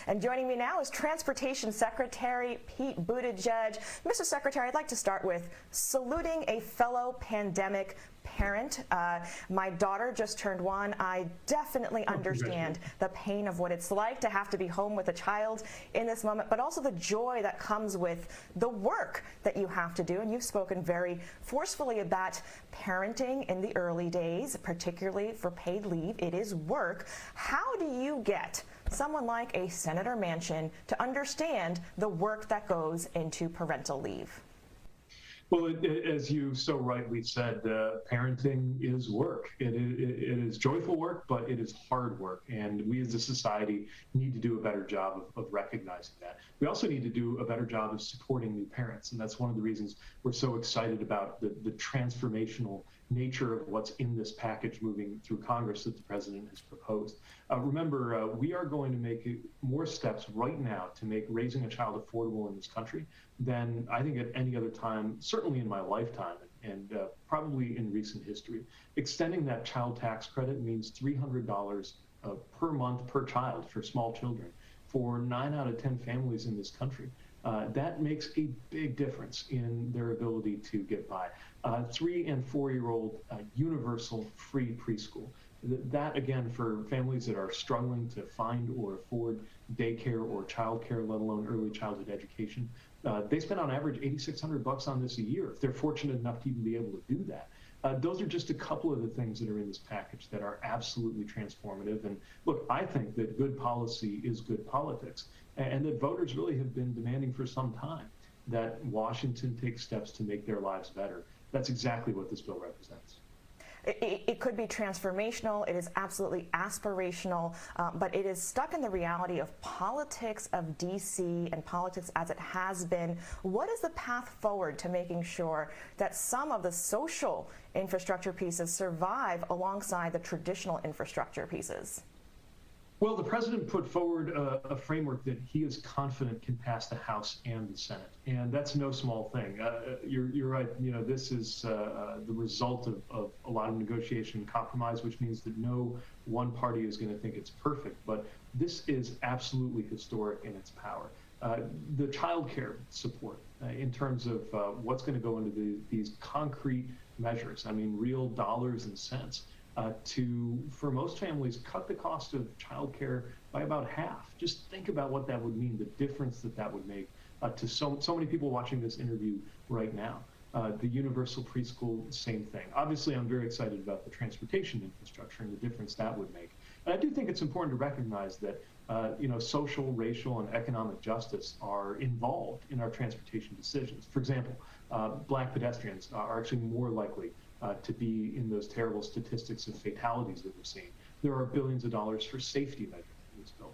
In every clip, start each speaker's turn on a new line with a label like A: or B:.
A: And joining me now is Transportation Secretary Pete Buttigieg. Mr. Secretary, I'd like to start with saluting a fellow pandemic parent. My daughter just turned 1. I definitely understand the pain of what it's like to have to be home with a child in this moment, but also the joy that comes with the work that you have to do. And you've spoken very forcefully about parenting in the early days, particularly for paid leave. It is work. How do you get someone like a Senator Manchin to understand the work that goes into parental leave?
B: Well, as you so rightly said, parenting is work. It is joyful work, but it is hard work. And we as a society need to do a better job of recognizing that. We also need to do a better job of supporting new parents. And that's one of the reasons we're so excited about the transformational nature of what's in this package moving through Congress that the president has proposed. Remember, we are going to make more steps right now to make raising a child affordable in this country than I think at any other time, certainly in my lifetime and probably in recent history. Extending that child tax credit means $300 per month per child for small children for 9 out of 10 families in this country. That makes a big difference in their ability to get by. 3 and 4-year-old universal free preschool. That, again, for families that are struggling to find or afford daycare or childcare, let alone early childhood education, they spend on average $8,600 on this a year if they're fortunate enough to even be able to do that. Those are just a couple of the things that are in this package that are absolutely transformative. And look, I think that good policy is good politics, and that voters really have been demanding for some time that Washington take steps to make their lives better. That's exactly what this bill represents.
A: It could be transformational, it is absolutely aspirational, but it is stuck in the reality of politics of D.C. and politics as it has been. What is the path forward to making sure that some of the social infrastructure pieces survive alongside the traditional infrastructure pieces?
B: Well, the president put forward a framework that he is confident can pass the House and the Senate, and that's no small thing. You're right. You know, this is the result of a lot of negotiation and compromise, which means that no one party is going to think it's perfect. But this is absolutely historic in its power. The child care support, in terms of what's going to go into these concrete measures. I mean, real dollars and cents. To, for most families, cut the cost of childcare by about half. Just think about what that would mean, the difference that that would make to so many people watching this interview right now. The universal preschool, same thing. Obviously, I'm very excited about the transportation infrastructure and the difference that would make. And I do think it's important to recognize that social, racial, and economic justice are involved in our transportation decisions. For example, Black pedestrians are actually more likely to be in those terrible statistics of fatalities that we're seeing. There are billions of dollars for safety measures in this bill.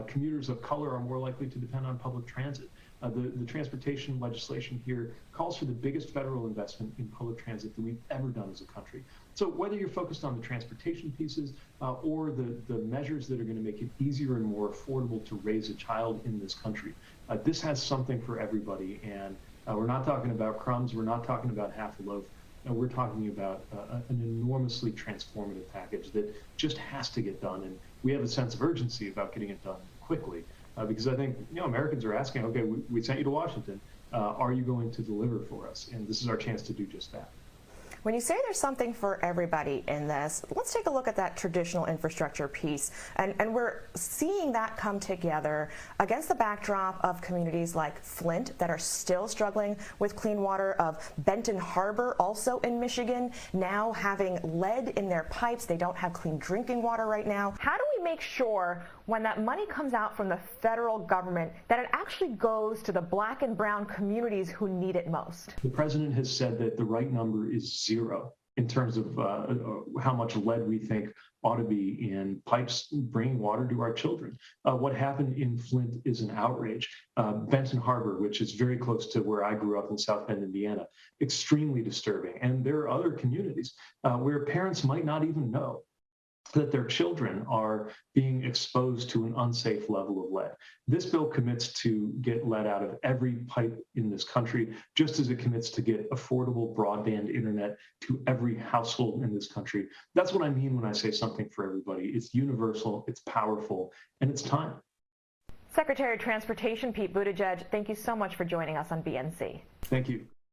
B: Commuters of color are more likely to depend on public transit. The transportation legislation here calls for the biggest federal investment in public transit that we've ever done as a country. So whether you're focused on the transportation pieces or the measures that are going to make it easier and more affordable to raise a child in this country, this has something for everybody. And we're not talking about crumbs. We're not talking about half a loaf. We're talking about an enormously transformative package that just has to get done. And we have a sense of urgency about getting it done quickly because I think Americans are asking, okay, we sent you to Washington. Are you going to deliver for us? And this is our chance to do just that.
A: When you say there's something for everybody in this, let's take a look at that traditional infrastructure piece. And we're seeing that come together against the backdrop of communities like Flint that are still struggling with clean water, of Benton Harbor, also in Michigan, now having lead in their pipes. They don't have clean drinking water right now. How do we make sure when that money comes out from the federal government that it actually goes to the Black and brown communities who need it most?
B: The president has said that the right number is 0 in terms of how much lead we think ought to be in pipes bringing water to our children. What happened in Flint is an outrage. Benton Harbor, which is very close to where I grew up in South Bend, Indiana, extremely disturbing. And there are other communities where parents might not even know that their children are being exposed to an unsafe level of lead. This bill commits to get lead out of every pipe in this country, just as it commits to get affordable broadband internet to every household in this country. That's what I mean when I say something for everybody. It's universal, it's powerful, and it's time.
A: Secretary of Transportation Pete Buttigieg, thank you so much for joining us on BNC.
B: Thank you.